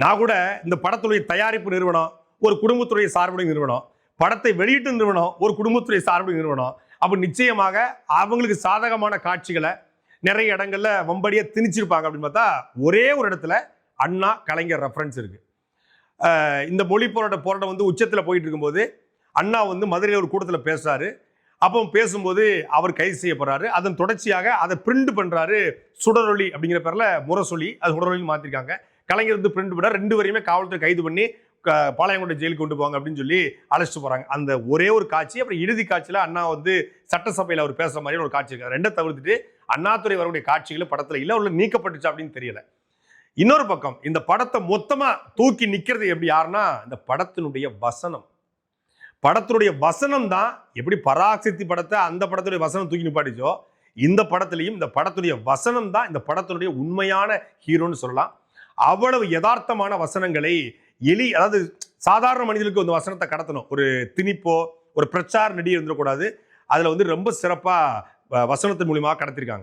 நான் கூட இந்த படத்துடைய தயாரிப்பு நிறுவனம் ஒரு குடும்பத்துடைய சார்புடைய நிறுவனம், படத்தை வெளியீட்டு நிறுவனம் ஒரு குடும்பத்துடைய சார்புடைய நிறுவனம். அப்ப நிச்சயமாக அவங்களுக்கு சாதகமான காட்சிகளை நிறைய இடங்கள்ல வம்படியா திணிச்சிருப்பாங்க அப்படின்னு பார்த்தா ஒரே ஒரு இடத்துல அண்ணா கலைஞர் ரெஃபரன்ஸ் இருக்கு. இந்த மொழி போராட்டம் வந்து உச்சத்தில் போயிட்டு இருக்கும்போது அண்ணா வந்து மதுரையில் ஒரு கூட்டத்தில் பேசுறாரு. அப்போ பேசும்போது அவர் கைது செய்யப்படுறாரு. அதன் தொடர்ச்சியாக அதை பிரிண்ட் பண்றாரு சுடரொலி அப்படிங்கிற பேர்ல முரசொலி, அது சுடரொலி மாத்திருக்காங்க. கலைஞர் வந்து பிரிண்ட் பண்ண 2 வரையுமே காவல்துறை கைது பண்ணி பாளையங்கோட்டை ஜெயிலுக்கு கொண்டு போவாங்க அப்படின்னு சொல்லி அழைச்சிட்டு போறாங்க. அந்த ஒரே ஒரு காட்சி. அப்புறம் இறுதி காட்சியில அண்ணா வந்து சட்டசபையில் அவர் பேசுற மாதிரி ஒரு காட்சி இருக்கு. 2 தவிர்த்துட்டு அண்ணாதுரை வரக்கூடிய காட்சிகள் படத்துல இல்ல, உள்ள நீக்கப்பட்டுச்சு அப்படின்னு தெரியல. இன்னொரு பக்கம் இந்த படத்தை மொத்தமா தூக்கி நிக்கிறது எப்படி யாருன்னா இந்த படத்தினுடைய வசனம். படத்தினுடைய வசனம் தான் எப்படி பராசக்தி படத்தை அந்த படத்துடைய வசனம் தூக்கி நிப்பாட்டிச்சோ, இந்த படத்திலையும் இந்த படத்துடைய வசனம் தான் இந்த படத்தினுடைய உண்மையான ஹீரோன்னு சொல்லலாம். அவ்வளவு யதார்த்தமான வசனங்களை அதாவது சாதாரண மனிதனுக்கு அந்த வசனத்தை கடத்தணும். ஒரு திணிப்போ ஒரு பிரச்சார நடி இருந்துடக்கூடாது. அதுல வந்து ரொம்ப சிறப்பா வசனத்தின் மூலியமாக கடத்திருக்காங்க.